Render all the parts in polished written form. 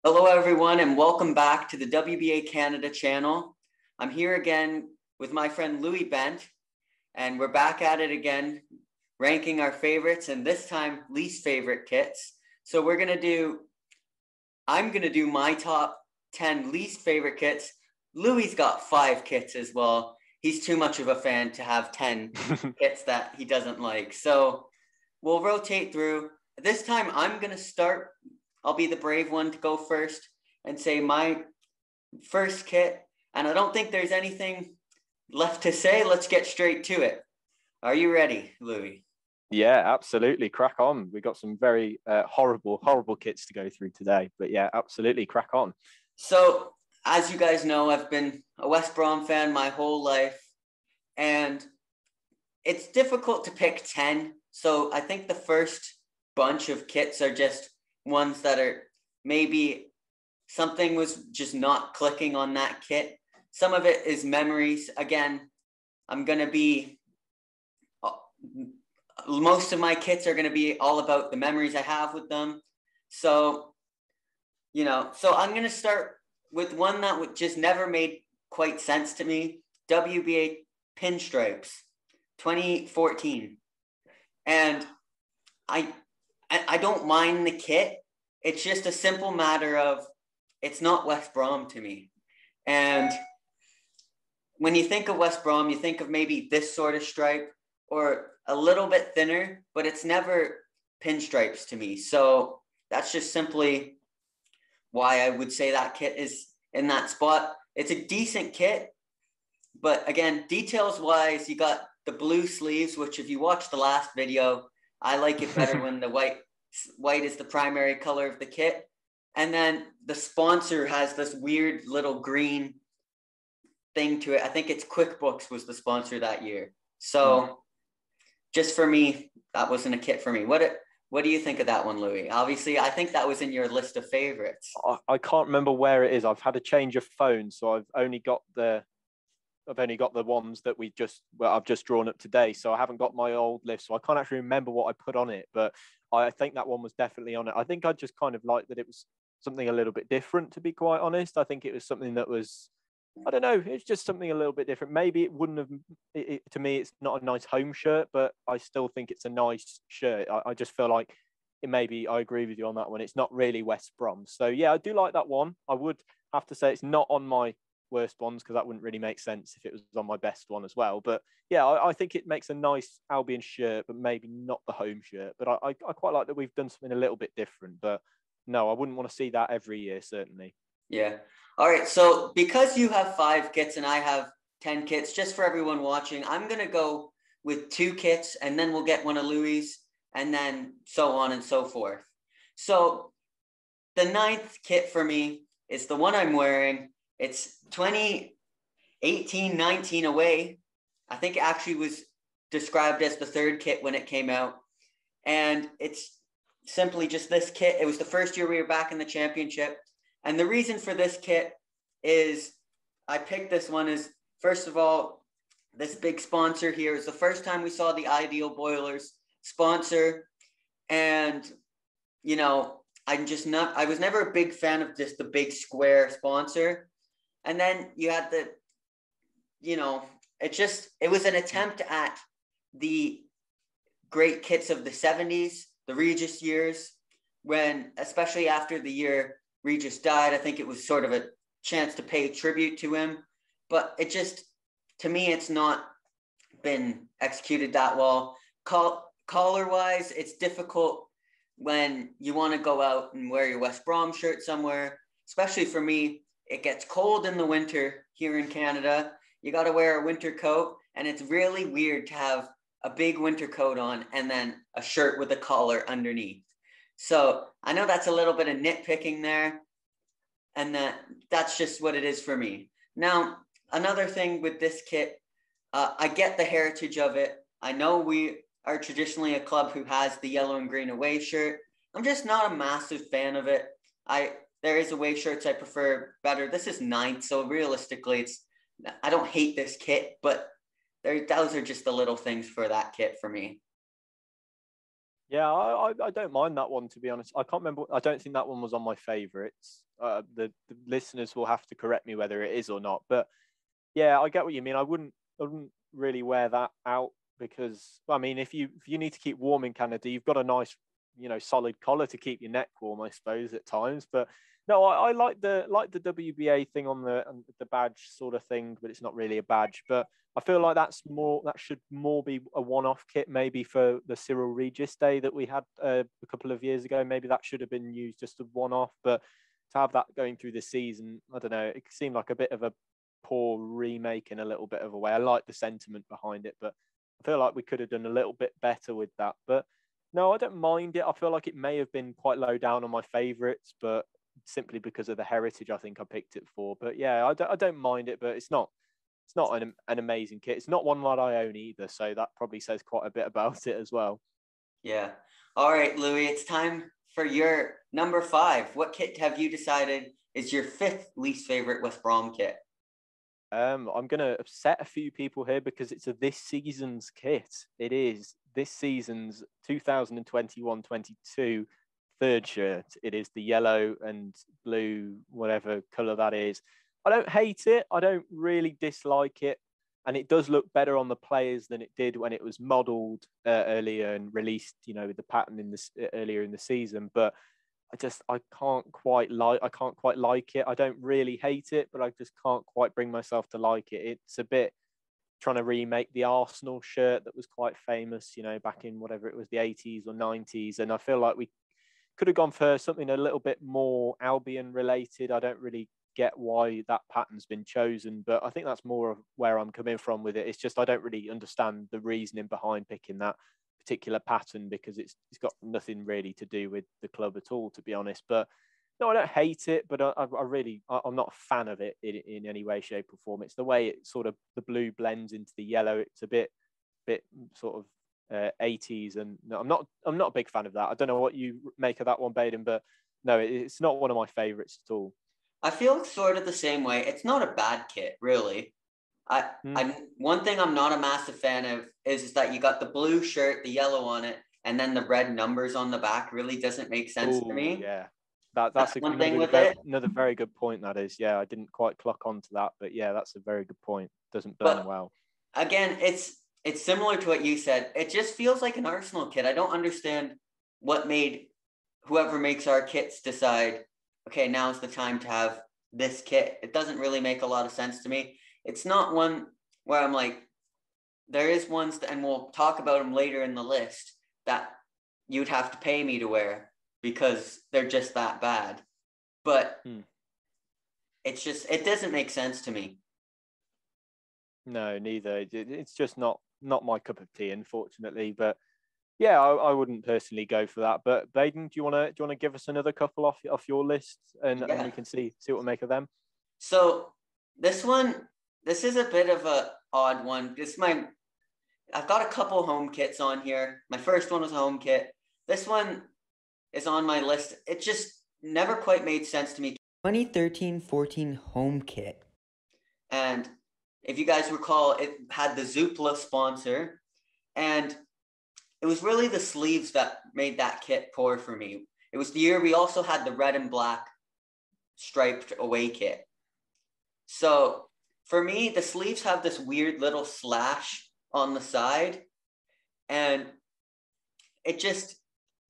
Hello, everyone, and welcome back to the WBA Canada channel. I'm here again with my friend Louis Bent, and we're back at it again, ranking our favorites and this time least favorite kits. So I'm going to do my top 10 least favorite kits. Louis's got 5 kits as well. He's too much of a fan to have 10 kits that he doesn't like. So we'll rotate through. This time I'm going to start. I'll be the brave one to go first and say my first kit. And I don't think there's anything left to say. Let's get straight to it. Are you ready, Louis? Yeah, absolutely. Crack on. We got some very horrible kits to go through today. But yeah, absolutely. Crack on. So, as you guys know, I've been a West Brom fan my whole life. And it's difficult to pick 10. So I think the first bunch of kits are just ones that are maybe something was just not clicking on that kit. Some of it is memories. Again, most of my kits are going to be all about the memories I have with them. So I'm going to start with one that just never made quite sense to me. WBA Pinstripes, 2014. And I don't mind the kit. It's just a simple matter of it's not West Brom to me. And when you think of West Brom, you think of maybe this sort of stripe or a little bit thinner, but it's never pinstripes to me. So that's just simply why I would say that kit is in that spot. It's a decent kit, but again, details-wise, you got the blue sleeves, which if you watch the last video, I like it better when the white is the primary color of the kit. And then the sponsor has this weird little green thing to it. I think it's QuickBooks was the sponsor that year. So just for me, that wasn't a kit for me. What do you think of that one, Louis? Obviously, I think that was in your list of favorites. I can't remember where it is. I've had a change of phone, so I've only got the ones that I've just drawn up today. So I haven't got my old list, so I can't actually remember what I put on it. But I think that one was definitely on it. I think I just kind of liked that it was something a little bit different, to be quite honest. I think it was something that was, I don't know, it's just something a little bit different. Maybe it wouldn't have, to me, it's not a nice home shirt, but I still think it's a nice shirt. I just feel like I agree with you on that one. It's not really West Brom. So yeah, I do like that one. I would have to say it's not on my worst ones because that wouldn't really make sense if it was on my best one as well. But yeah, I think it makes a nice Albion shirt, but maybe not the home shirt. But I quite like that we've done something a little bit different. But no, I wouldn't want to see that every year, certainly. Yeah. All right. So because you have 5 kits and I have 10 kits, just for everyone watching, I'm going to go with 2 kits and then we'll get one of Louis and then so on and so forth. So the 9th kit for me is the one I'm wearing. It's 2018-19 away. I think it actually was described as the 3rd kit when it came out. And it's simply just this kit. It was the first year we were back in the championship. And the reason for this kit is I picked this one as, first of all, this big sponsor here is the first time we saw the Ideal Boilers sponsor. And, I was never a big fan of just the big square sponsor. And then you had it was an attempt at the great kits of the 70s, the Regis years, when, especially after the year Regis died, I think it was sort of a chance to pay tribute to him. But to me, it's not been executed that well. Collar-wise, it's difficult when you want to go out and wear your West Brom shirt somewhere, especially for me. It gets cold in the winter here in Canada. You got to wear a winter coat, and it's really weird to have a big winter coat on and then a shirt with a collar underneath. So I know that's a little bit of nitpicking there, and that's just what it is for me. Now, another thing with this kit, I get the heritage of it. I know we are traditionally a club who has the yellow and green away shirt. I'm just not a massive fan of it. There is away shirts I prefer better. This is 9th, so realistically, I don't hate this kit, but those are just the little things for that kit for me. Yeah, I don't mind that one, to be honest. I can't remember. I don't think that one was on my favourites. the listeners will have to correct me whether it is or not. But yeah, I get what you mean. I wouldn't really wear that out because, I mean, if you need to keep warm in Canada, you've got a nice, solid collar to keep your neck warm, I suppose, at times. But no, I like the WBA thing on the badge sort of thing, but it's not really a badge. But I feel like that should more be a one-off kit, maybe for the Cyril Regis Day that we had a couple of years ago. Maybe that should have been used just a one-off. But to have that going through the season, I don't know, it seemed like a bit of a poor remake in a little bit of a way. I like the sentiment behind it, but I feel like we could have done a little bit better with that. But no, I don't mind it. I feel like it may have been quite low down on my favourites, but simply because of the heritage, I think I picked it for. But yeah, I don't mind it, but it's not an amazing kit. It's not one that I own either, so that probably says quite a bit about it as well. Yeah. All right, Louis, it's time for your number 5. What kit have you decided is your 5th least favorite West Brom kit? I'm going to upset a few people here because it's this season's kit. It is this season's 2021-22 third shirt. It is the yellow and blue, whatever colour that is. I don't hate it. I don't really dislike it. And it does look better on the players than it did when it was modelled earlier and released, with the pattern earlier in the season. But I can't quite like it. I don't really hate it, but I just can't quite bring myself to like it. It's a bit trying to remake the Arsenal shirt that was quite famous, back in whatever it was, the 80s or 90s. And I feel like we could have gone for something a little bit more Albion related. I don't really get why that pattern's been chosen, but I think that's more of where I'm coming from with it. It's just I don't really understand the reasoning behind picking that particular pattern because it's got nothing really to do with the club at all, to be honest. But no, I don't hate it, but I'm not a fan of it in any way, shape or form. It's the way it sort of, the blue blends into the yellow. It's a bit sort of 80s, and no, I'm not a big fan of that. I don't know what you make of that one, Baden, but no, it's not one of my favorites at all. I feel sort of the same way. It's not a bad kit, really. One thing I'm not a massive fan of is that you got the blue shirt, the yellow on it, and then the red numbers on the back really doesn't make sense to me. Yeah, that's one thing with it. Another very good point. That is, yeah, I didn't quite clock onto that, but yeah, that's a very good point. Doesn't burn well. Again, it's similar to what you said. It just feels like an Arsenal kit. I don't understand what made whoever makes our kits decide, okay, now's the time to have this kit. It doesn't really make a lot of sense to me. It's not one where I'm like, there is ones, and we'll talk about them later in the list, that you'd have to pay me to wear because they're just that bad. But it's just, it doesn't make sense to me. No, neither. It's just not my cup of tea, unfortunately. But yeah, I wouldn't personally go for that. But Baden, do you want to give us another couple off your list, and we can see what we make of them? So this is a bit of a odd one. I've got a couple home kits on here. My first one was a home kit. This one is on my list. It just never quite made sense to me. 2013-14 home kit. And if you guys recall, it had the Zoopla sponsor, and it was really the sleeves that made that kit poor for me. It was the year we also had the red and black striped away kit. So for me, the sleeves have this weird little slash on the side, and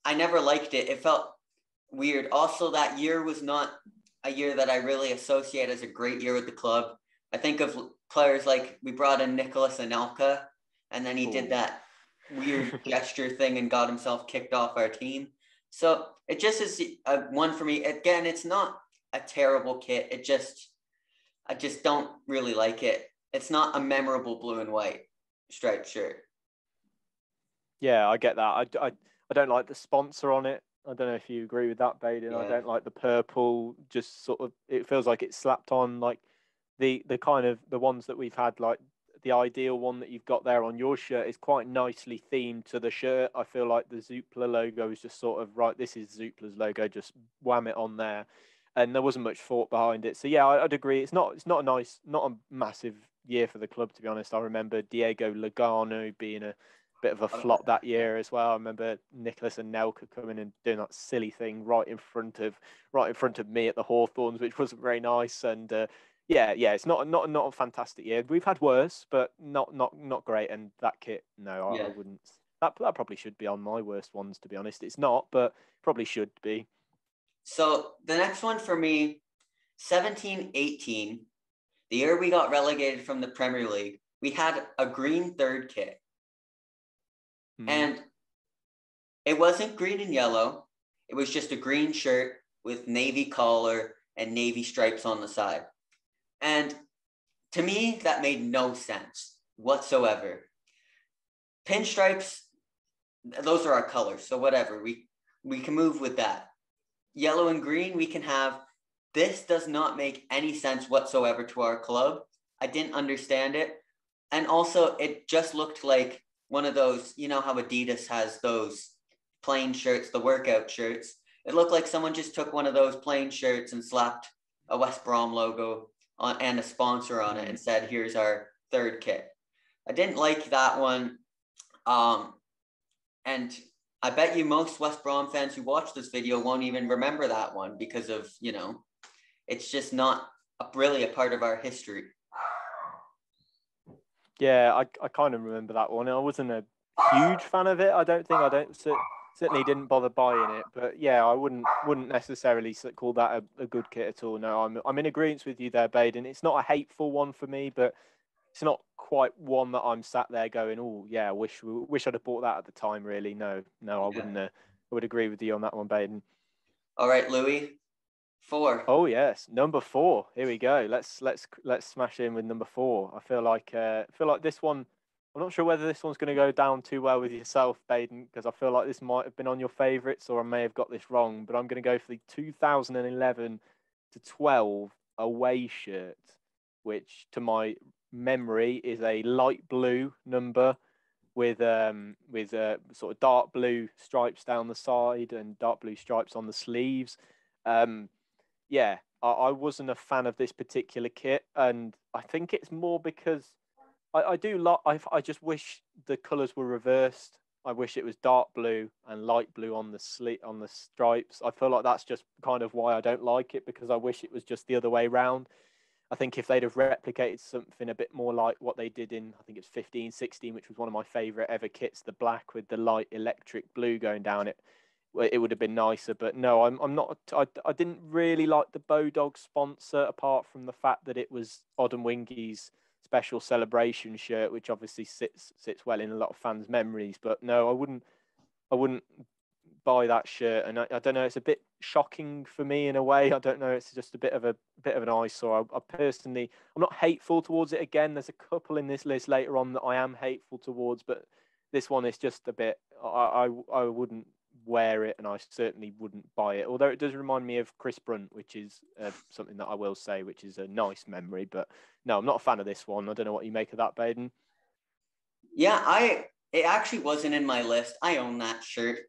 I never liked it. It felt weird. Also, that year was not a year that I really associate as a great year with the club. I think of players like, we brought in Nicholas Anelka, and then he did that weird gesture thing and got himself kicked off our team. So it just is a one for me. Again, it's not a terrible kit. I just don't really like it. It's not a memorable blue and white striped shirt. Yeah, I get that. I don't like the sponsor on it. I don't know if you agree with that, Baden. Yeah. I don't like the purple. Just sort of, it feels like it's slapped on like the kind of the ones that we've had, like the ideal one that you've got there on your shirt is quite nicely themed to the shirt. I feel like the Zoopla logo is just sort of, right, this is Zoopla's logo, just wham it on there. And there wasn't much thought behind it. So yeah, I'd agree. It's not a massive year for the club, to be honest. I remember Diego Lugano being a bit of a flop that year as well. I remember Nicholas and Nelka coming and doing that silly thing right in front of me at the Hawthorns, which wasn't very nice. And it's not a fantastic year. We've had worse, but not great. And that kit, no, I wouldn't. That probably should be on my worst ones, to be honest. It's not, but probably should be. So the next one for me, 17-18, the year we got relegated from the Premier League, we had a green third kit. And it wasn't green and yellow. It was just a green shirt with navy collar and navy stripes on the side. And to me, that made no sense whatsoever. Pinstripes, those are our colors. So whatever, we can move with that. Yellow and green, we can have. This does not make any sense whatsoever to our club. I didn't understand it. And also, it just looked like one of those, you know how Adidas has those plain shirts, the workout shirts. It looked like someone just took one of those plain shirts and slapped a West Brom logo on and a sponsor on it and said, here's our third kit. I didn't like that one. And I bet you most West Brom fans who watch this video won't even remember that one because of, it's just not really a part of our history. Yeah, I kind of remember that one. I wasn't a huge fan of it. Certainly didn't bother buying it. But yeah, I wouldn't necessarily call that a good kit at all. No, I'm in agreement with you there, Baden. It's not a hateful one for me, but it's not quite one that I'm sat there going, oh yeah, I wish I'd have bought that at the time. Really, no, I wouldn't. I would agree with you on that one, Baden. All right, Louis. 4. Oh yes, number 4. Here we go. Let's smash in with number 4. I feel like this one. I'm not sure whether this one's going to go down too well with yourself, Baden, because I feel like this might have been on your favourites, or I may have got this wrong. But I'm going to go for the 2011-12 away shirt, which, to my memory, is a light blue number with sort of dark blue stripes down the side and dark blue stripes on the sleeves. I wasn't a fan of this particular kit, and I think it's more because I just wish the colours were reversed. I wish it was dark blue and light blue on the stripes. I feel like that's just kind of why I don't like it, because I wish it was just the other way round. I think if they'd have replicated something a bit more like what they did in, I think it's 15-16, which was one of my favourite ever kits, the black with the light electric blue going down it would have been nicer. But no, I'm not. I didn't really like the Bodog sponsor, apart from the fact that it was Oddon Wingy's special celebration shirt, which obviously sits well in a lot of fans' memories. But no, I wouldn't buy that shirt, and I don't know. It's a bit shocking for me in a way. I don't know. It's just a bit of an eyesore. I personally, I'm not hateful towards it. Again, there's a couple in this list later on that I am hateful towards, but this one is just a bit. I wouldn't wear it, and I certainly wouldn't buy it, although it does remind me of Chris Brunt, which is something that I will say, which is a nice memory. But no, I'm not a fan of this one. I don't know what you make of that, Baden. Yeah, it actually wasn't in my list. I own that shirt.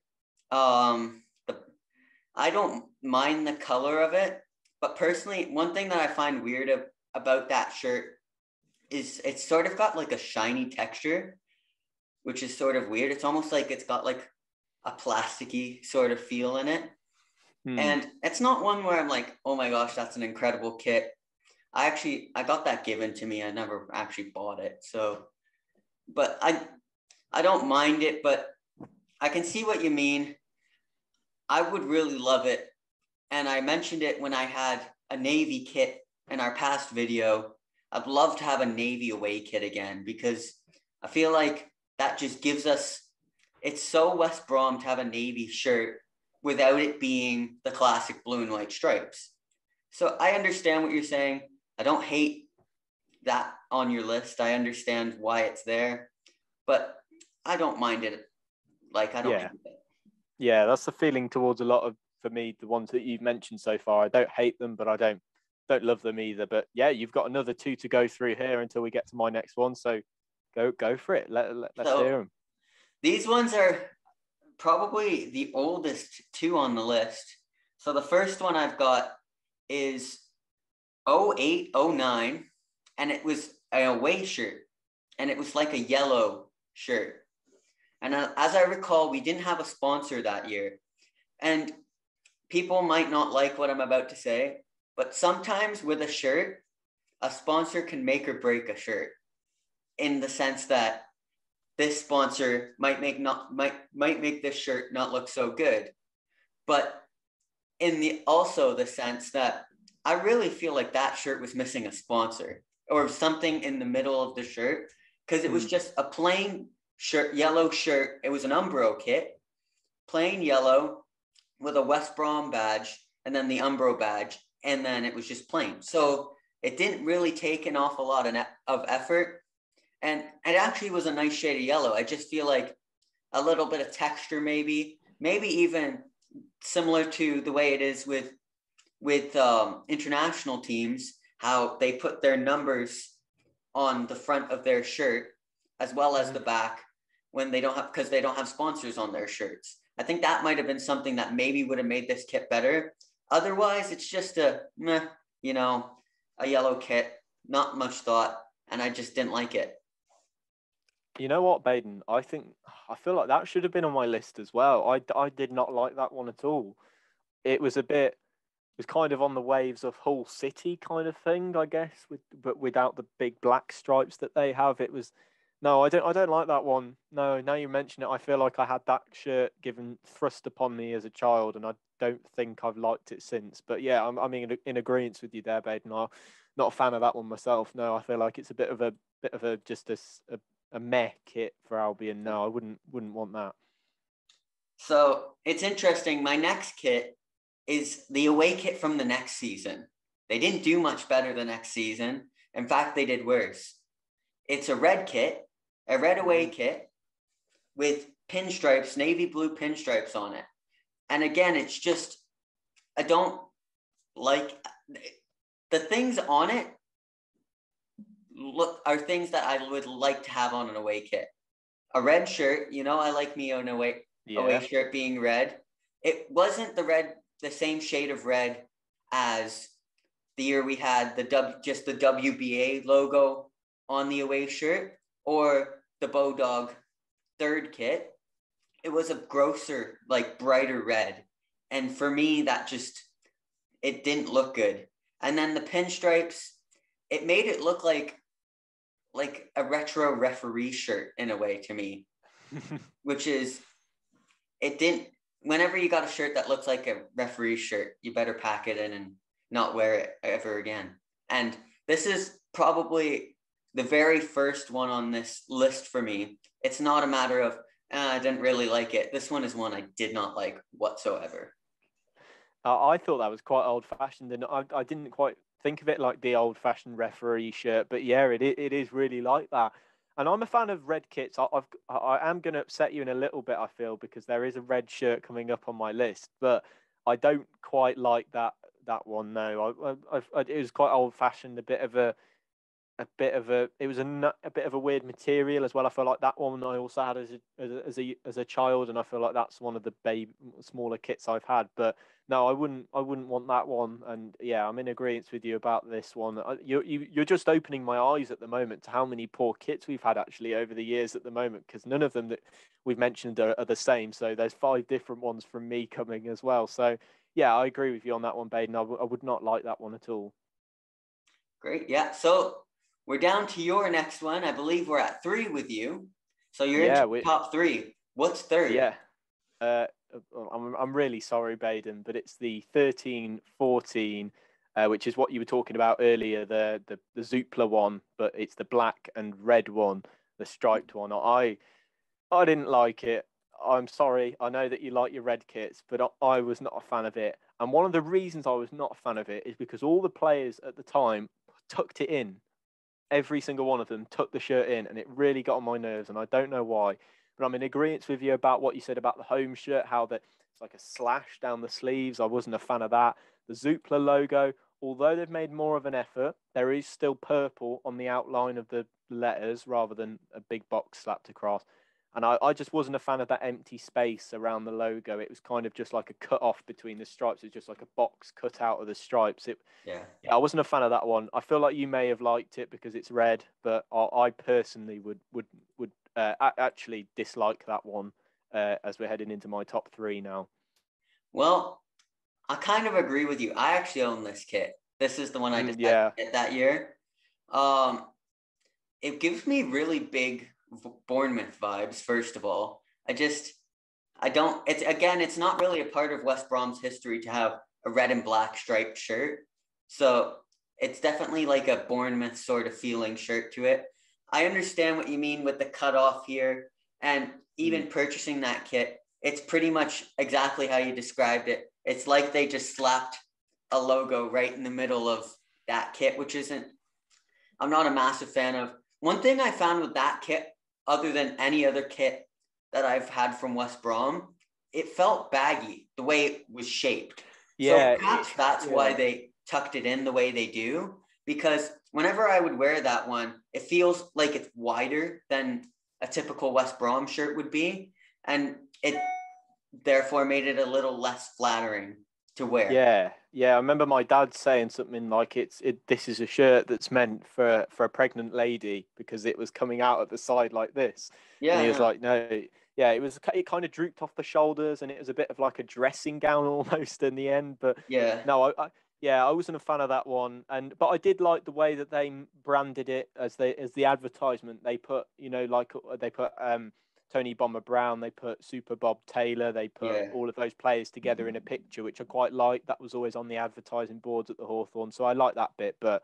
I don't mind the color of it, but personally, one thing that I find weird about that shirt is it's sort of got like a shiny texture, which is sort of weird. It's almost like it's got like a plasticky sort of feel in it. And it's not one where I'm like, oh my gosh, that's an incredible kit. I got that given to me. I never actually bought it. So, but I don't mind it, but I can see what you mean. I would really love it. And I mentioned it when I had a Navy kit in our past video. I'd love to have a Navy away kit again, because I feel like that just gives us, it's so West Brom to have a Navy shirt without it being the classic blue and white stripes. So I understand what you're saying. I don't hate that on your list. I understand why it's there, but I don't mind it. Like, I don't hate it. Yeah, that's the feeling towards a lot of, for me, the ones that you've mentioned so far. I don't hate them, but I don't love them either. But yeah, you've got another 2 to go through here until we get to my next one. So go for it. Let's hear them. These ones are probably the oldest 2 on the list. So the first one I've got is 08-09, and it was an away shirt, and it was like a yellow shirt. And as I recall, we didn't have a sponsor that year. And people might not like what I'm about to say, but sometimes with a shirt, a sponsor can make or break a shirt, in the sense that this sponsor might make this shirt not look so good. But in the sense that I really feel like that shirt was missing a sponsor or something in the middle of the shirt, because it was just a plain shirt, yellow shirt. It was an Umbro kit, plain yellow with a West Brom badge and then the Umbro badge, and then it was just plain. So it didn't really take an awful lot of effort, and it actually was a nice shade of yellow. I just feel like a little bit of texture, maybe even similar to the way it is with international teams, how they put their numbers on the front of their shirt as well as the back when they don't have sponsors on their shirts. I think that might have been something that maybe would have made this kit better. Otherwise, it's just a yellow kit, not much thought, and I just didn't like it. You know what, Baden? I feel like that should have been on my list as well. I did not like that one at all. It was kind of on the waves of Hull City kind of thing, I guess, but without the big black stripes that they have. No, I don't like that one. No, now you mention it, I feel like I had that shirt thrust upon me as a child, and I don't think I've liked it since. But yeah, I'm in agreement with you there, Baden. I'm not a fan of that one myself. No, I feel like it's a bit of a just a meh kit for Albion. No, I wouldn't want that. So it's interesting. My next kit is the away kit from the next season. They didn't do much better the next season. In fact, they did worse. It's a red kit, a red away kit with pinstripes, navy blue pinstripes on it. And again, it's just, I don't like the things on it. Are things that I would like to have on an away kit. A red shirt, I like me an away shirt being red. It wasn't the same shade of red as the year we had the WBA logo on the away shirt, or the Bodog third kit. It was a grosser, brighter red. And for me, it didn't look good. And then the pinstripes, it made it look like a retro referee shirt in a way to me, which is, it didn't, whenever you got a shirt that looks like a referee shirt, you better pack it in and not wear it ever again. And this is probably the very first one on this list for me. It's not a matter of, I didn't really like it. This one is one I did not like whatsoever. I thought that was quite old-fashioned, and I didn't quite think of it like the old-fashioned referee shirt, but yeah, it is really like that. And I'm a fan of red kits. I am going to upset you in a little bit, I feel, because there is a red shirt coming up on my list, but I don't quite like that one. No, it was quite old-fashioned, a bit of a weird material as well. I feel like that one I also had as a child, and I feel like that's one of the smaller kits I've had. But no, I wouldn't want that one. And yeah, I'm in agreement with you about this one. You're just opening my eyes at the moment to how many poor kits we've had actually over the years at the moment, because none of them that we've mentioned are the same. So there's 5 different ones from me coming as well. So yeah, I agree with you on that one, Baden. I would not like that one at all. Great. Yeah. So we're down to your next one. I believe we're at 3 with you. So you're into top 3. What's third? Yeah. I'm really sorry, Baden, but it's the 13-14, which is what you were talking about earlier, the Zoopla one, but it's the black and red one, the striped one. I didn't like it. I'm sorry. I know that you like your red kits, but I was not a fan of it. And one of the reasons I was not a fan of it is because all the players at the time tucked it in. Every single one of them took the shirt in, and it really got on my nerves, and I don't know why. But I'm in agreement with you about what you said about the home shirt, how it's like a slash down the sleeves. I wasn't a fan of that. The Zoopla logo, although they've made more of an effort, there is still purple on the outline of the letters rather than a big box slapped across. And I just wasn't a fan of that empty space around the logo. It was kind of just like a cut off between the stripes. It was just like a box cut out of the stripes. Yeah, I wasn't a fan of that one. I feel like you may have liked it because it's red, but I personally would actually dislike that one as we're heading into my top 3 now. Well, I kind of agree with you. I actually own this kit. This is the one I decided to get that year. It gives me really big Bournemouth vibes, first of all. It's not really a part of West Brom's history to have a red and black striped shirt. So it's definitely like a Bournemouth sort of feeling shirt to it. I understand what you mean with the cutoff here. And even purchasing that kit, it's pretty much exactly how you described it. It's like they just slapped a logo right in the middle of that kit, which I'm not a massive fan of. One thing I found with that kit, other than any other kit that I've had from West Brom, it felt baggy the way it was shaped. Yeah. So perhaps that's why they tucked it in the way they do, because whenever I would wear that one, it feels like it's wider than a typical West Brom shirt would be. And it therefore made it a little less flattering to wear. Yeah. I remember my dad saying something like, this is a shirt that's meant for a pregnant lady because it was coming out at the side like this. Yeah. And he was like, no. Yeah, it kind of drooped off the shoulders and it was a bit of like a dressing gown almost in the end. But no, I wasn't a fan of that one. But I did like the way that they branded it as the advertisement. They put, Tony Bomber Brown, they put Super Bob Taylor, they put all of those players together in a picture, which I quite liked. That was always on the advertising boards at the Hawthorn. So I like that bit, but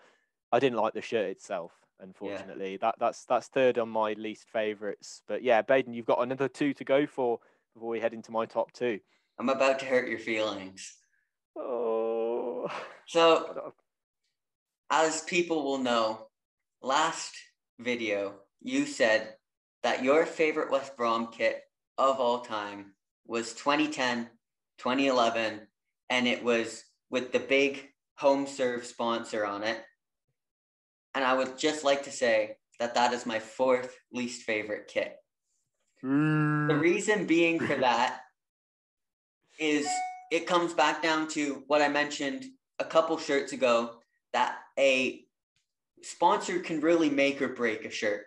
I didn't like the shirt itself. Unfortunately, that's third on my least favourites. But yeah, Baden, you've got another 2 to go for before we head into my top 2. I'm about to hurt your feelings. Oh. So, as people will know, last video you said that your favorite West Brom kit of all time was 2010, 2011, and it was with the big home serve sponsor on it. And I would just like to say that is my 4th least favorite kit. The reason being for that is it comes back down to what I mentioned a couple shirts ago, that a sponsor can really make or break a shirt.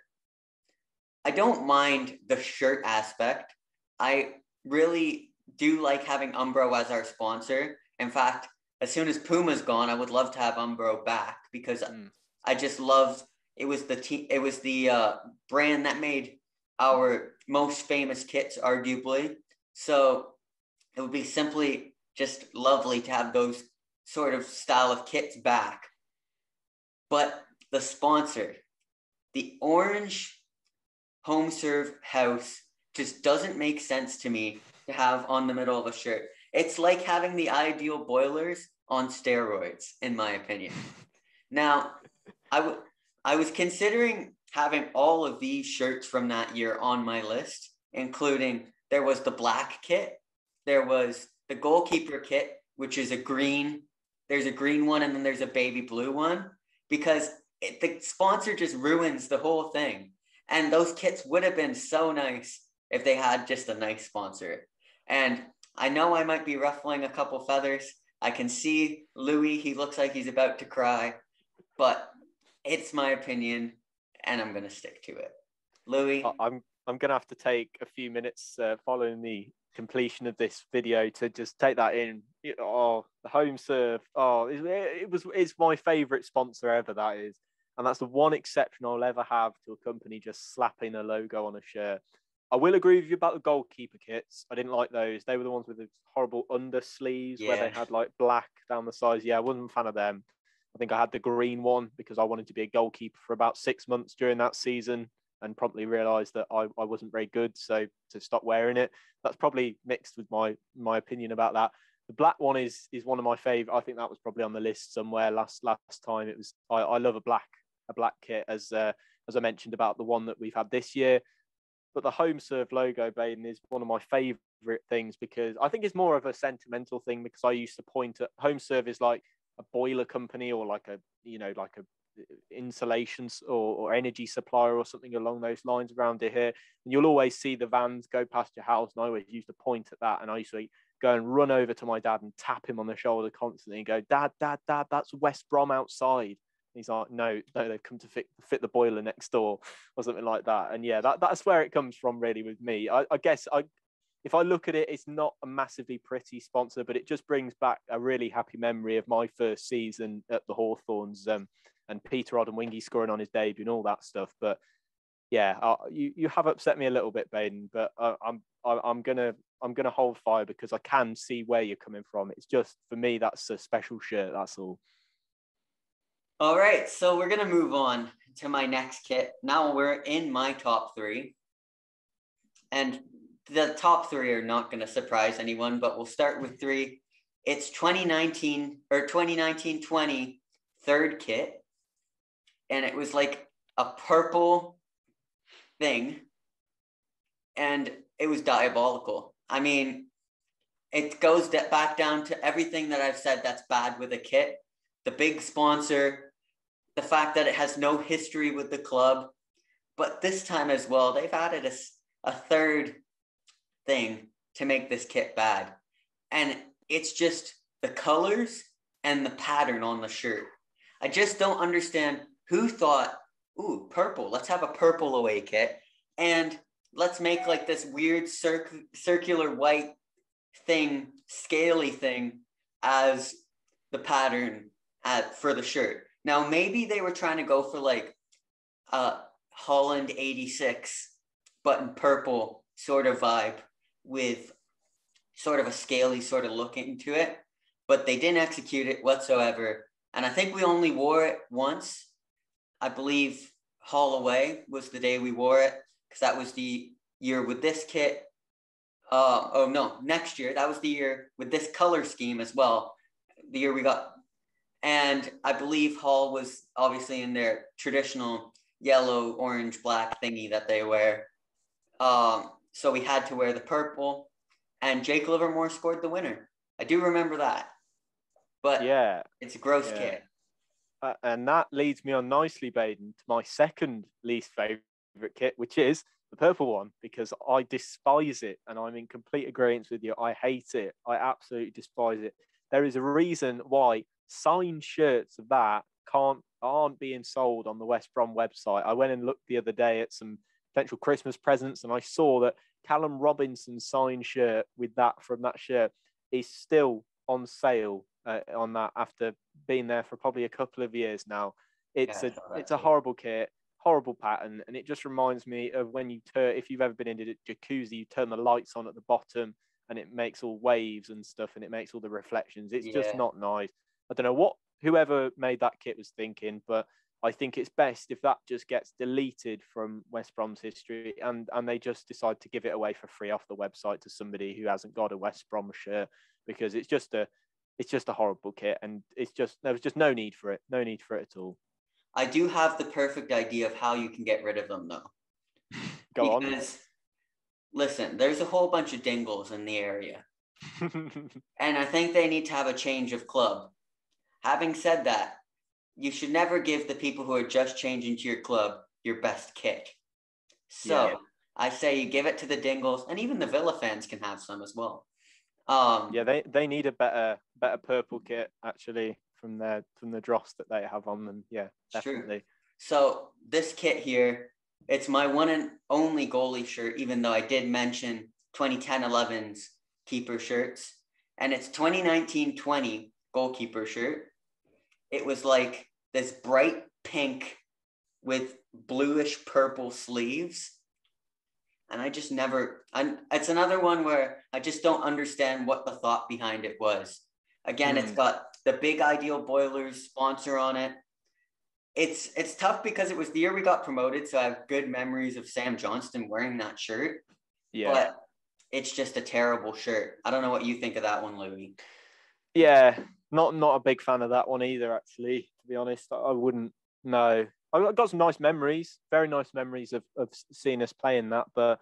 I don't mind the shirt aspect. I really do like having Umbro as our sponsor. In fact, as soon as Puma's gone, I would love to have Umbro back because I just loved it. Was the brand that made our most famous kits, arguably. So it would be simply just lovely to have those sort of style of kits back. But the sponsor, the orange home serve house, just doesn't make sense to me to have on the middle of a shirt. It's like having the Ideal Boilers on steroids, in my opinion. Now, I was considering having all of these shirts from that year on my list, including there was the black kit, there was the goalkeeper kit, which is a green. There's a green one, and then there's a baby blue one, because the sponsor just ruins the whole thing. And those kits would have been so nice if they had just a nice sponsor. And I know I might be ruffling a couple feathers. I can see Louis, he looks like he's about to cry, but it's my opinion and I'm going to stick to it. Louis? I'm going to have to take a few minutes following the completion of this video to just take that in. The home serve. It's my favorite sponsor ever, that is. And that's the one exception I'll ever have to a company just slapping a logo on a shirt. I will agree with you about the goalkeeper kits. I didn't like those. They were the ones with the horrible under sleeves where they had like black down the sides. Yeah, I wasn't a fan of them. I think I had the green one because I wanted to be a goalkeeper for about 6 months during that season and promptly realised that I wasn't very good, so to stop wearing it. That's probably mixed with my opinion about that. The black one is one of my favourite. I think that was probably on the list somewhere last time. It was. I love a black kit, as I mentioned about the one that we've had this year. But the home serve logo, Baden, is one of my favourite things because I think it's more of a sentimental thing, because I used to point at home serve is like a boiler company or like a insulation or energy supplier or something along those lines around here. And you'll always see the vans go past your house, and I always used to point at that, and I used to go and run over to my dad and tap him on the shoulder constantly and go, Dad, that's West Brom outside. He's like, no, they've come to fit the boiler next door or something like that. And yeah, that's where it comes from really with me. I guess if I look at it, it's not a massively pretty sponsor, but it just brings back a really happy memory of my first season at the Hawthorns, and Peter Odemwingie scoring on his debut and all that stuff. But yeah, you have upset me a little bit, Baden, but I'm gonna hold fire because I can see where you're coming from. It's just, for me, that's a special shirt. That's all. All right, so we're gonna move on to my next kit. Now we're in my top three, and the top three are not gonna surprise anyone, but we'll start with three. It's 2019-20 third kit, and it was like a purple thing, and it was diabolical. I mean, it goes back down to everything that I've said that's bad with a kit. The big sponsor, the fact that it has no history with the club, but this time as well, they've added a third thing to make this kit bad. And it's just the colors and the pattern on the shirt. I just don't understand who thought, ooh, purple, let's have a purple away kit, and let's make like this weird circular white thing, scaly thing as the pattern for the shirt. Now, maybe they were trying to go for like Holland 86, but in purple sort of vibe with sort of a scaly sort of look into it, but they didn't execute it whatsoever. And I think we only wore it once. I believe Haul Away was the day we wore it, because that was the year with this kit. Next year. That was the year with this color scheme as well. The year we got, and I believe Hull was obviously in their traditional yellow, orange, black thingy that they wear. So we had to wear the purple, and Jake Livermore scored the winner. I do remember that. But yeah, it's a gross kit. And that leads me on nicely, Baden, to my second least favourite kit, which is the purple one, because I despise it, and I'm in complete agreement with you. I hate it. I absolutely despise it. There is a reason why signed shirts of that aren't being sold on the West Brom website. I went and looked the other day at some potential Christmas presents, and I saw that Callum Robinson's signed shirt from that shirt is still on sale on that after being there for probably a couple of years now. It's a horrible kit, horrible pattern, and it just reminds me of when if you've ever been in a jacuzzi, you turn the lights on at the bottom and it makes all waves and stuff, and it makes all the reflections. It's just not nice. I don't know what whoever made that kit was thinking, but I think it's best if that just gets deleted from West Brom's history, and they just decide to give it away for free off the website to somebody who hasn't got a West Brom shirt, because it's just a horrible kit, and there was just no need for it at all. I do have the perfect idea of how you can get rid of them, though. Go on. Listen, there's a whole bunch of dingles in the area. And I think they need to have a change of club. Having said that, you should never give the people who are just changing to your club your best kit. So I say you give it to the dingles, and even the Villa fans can have some as well. They need a better purple kit, actually, from the dross that they have on them. Yeah, definitely. True. So this kit here, it's my one and only goalie shirt, even though I did mention 2010-11's keeper shirts, and it's 2019-20 goalkeeper shirt. It was like this bright pink with bluish purple sleeves. And I just it's another one where I just don't understand what the thought behind it was. Again, It's got the Big Ideal Boilers sponsor on it. It's tough because it was the year we got promoted, so I have good memories of Sam Johnston wearing that shirt. Yeah. But it's just a terrible shirt. I don't know what you think of that one, Louis. Yeah, not a big fan of that one either, actually, to be honest. I wouldn't know. I've got some nice memories, very nice memories of seeing us playing that, but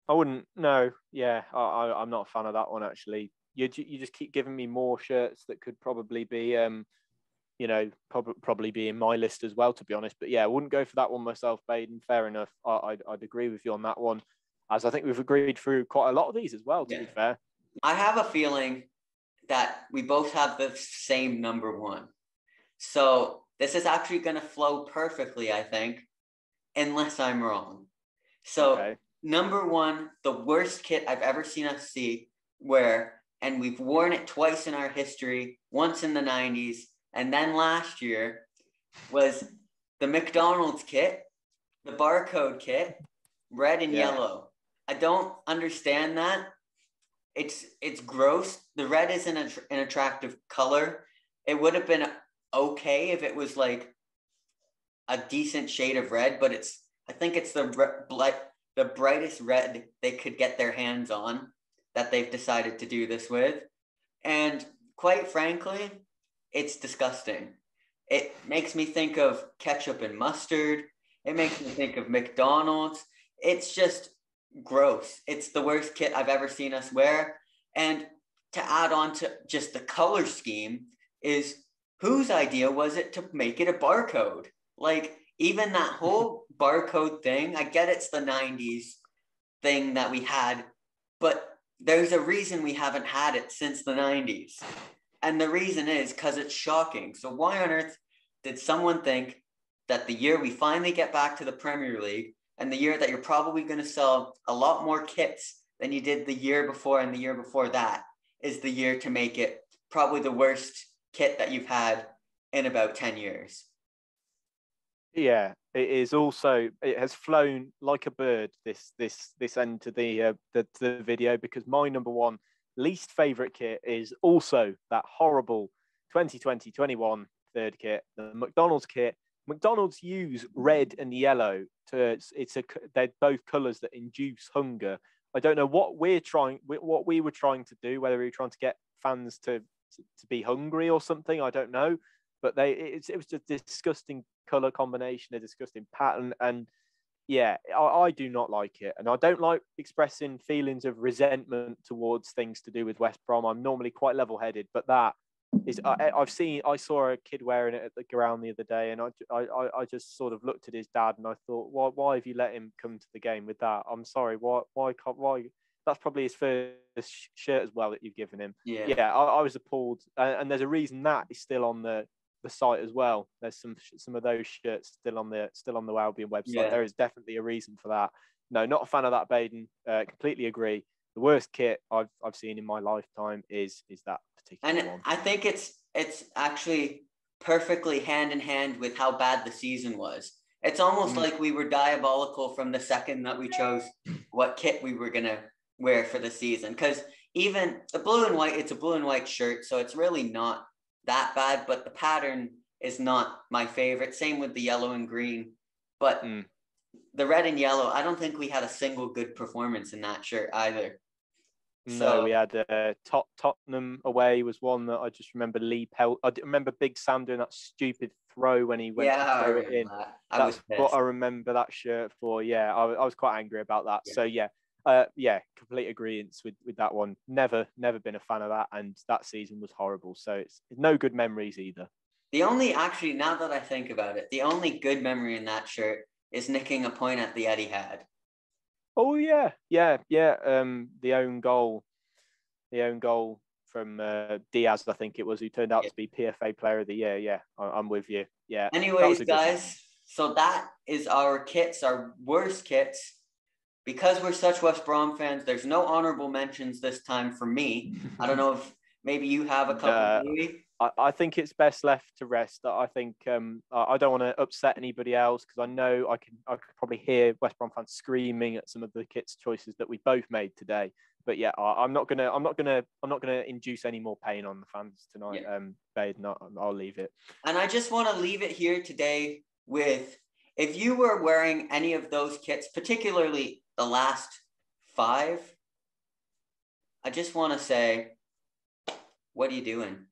I wouldn't know. Yeah, I'm not a fan of that one, actually. You just keep giving me more shirts that could probably be, probably be in my list as well, to be honest. But yeah, I wouldn't go for that one myself, Baden. Fair enough. I'd agree with you on that one, as I think we've agreed through quite a lot of these as well, to be fair. I have a feeling that we both have the same number one. So this is actually going to flow perfectly, I think, unless I'm wrong. So, Okay. number one, the worst kit I've ever seen us wear, and we've worn it twice in our history, once in the 90s, and then last year, was the McDonald's kit, the barcode kit, red and yellow. I don't understand that. It's gross. The red isn't an attractive color. It would have been okay if it was like a decent shade of red, but I think it's the brightest red they could get their hands on that they've decided to do this with. And quite frankly, it's disgusting. It makes me think of ketchup and mustard. It makes me think of McDonald's. It's just gross. It's the worst kit I've ever seen us wear. And to add on to just the color scheme is, whose idea was it to make it a barcode? Like, even that whole barcode thing, I get it's the 90s thing that we had, but there's a reason we haven't had it since the 90s. And the reason is because it's shocking. So why on earth did someone think that the year we finally get back to the Premier League, and the year that you're probably going to sell a lot more kits than you did the year before and the year before that, is the year to make it probably the worst kit that you've had in about 10 years? Yeah, it is also, it has flown like a bird, this end to the video, because my number one least favorite kit is also that horrible 2020-21 third kit, the McDonald's kit. McDonald's use red and yellow they're both colors that induce hunger. I don't know what we were trying to do, whether we were trying to get fans to be hungry or something, I don't know, but it was just a disgusting color combination, a disgusting pattern, and yeah, I do not like it, and I don't like expressing feelings of resentment towards things to do with West Brom. I'm normally quite level-headed, but that is, I saw a kid wearing it at the ground the other day, and I just sort of looked at his dad and I thought, why have you let him come to the game with that? I'm sorry, why? That's probably his first shirt as well that you've given him. Yeah, I was appalled, and there's a reason that is still on the site as well. There's some of those shirts still on the Albion website. Yeah. There is definitely a reason for that. No, not a fan of that, Baden. Completely agree. The worst kit I've seen in my lifetime is that particular one. I think it's actually perfectly hand in hand with how bad the season was. It's almost like we were diabolical from the second that we chose what kit we were gonna wear for the season. Because even the blue and white, it's a blue and white shirt, so it's really not that bad, but the pattern is not my favorite. Same with the yellow and green, but the red and yellow, I don't think we had a single good performance in that shirt either. No, we had Tottenham away was one that I just remember I remember Big Sam doing that stupid throw when he went to throw it in. That's what I remember that shirt for. Yeah, I was quite angry about that. Yeah. So complete agreement with that one. Never been a fan of that, and that season was horrible. So it's no good memories either. Now that I think about it, the only good memory in that shirt is nicking a point at the Etihad. Oh yeah. The own goal from Diaz, I think it was, who turned out to be PFA Player of the Year. Yeah, I'm with you. Yeah. Anyways, guys, so that is our kits, our worst kits. Because we're such West Brom fans, there's no honorable mentions this time for me. I don't know if maybe you have a couple. I think it's best left to rest. I think I don't want to upset anybody else, because I know I could probably hear West Brom fans screaming at some of the kits choices that we both made today. But yeah, I'm not gonna induce any more pain on the fans tonight. Baden, I'll leave it. And I just want to leave it here today with, if you were wearing any of those kits, particularly the last 5, I just want to say, what are you doing?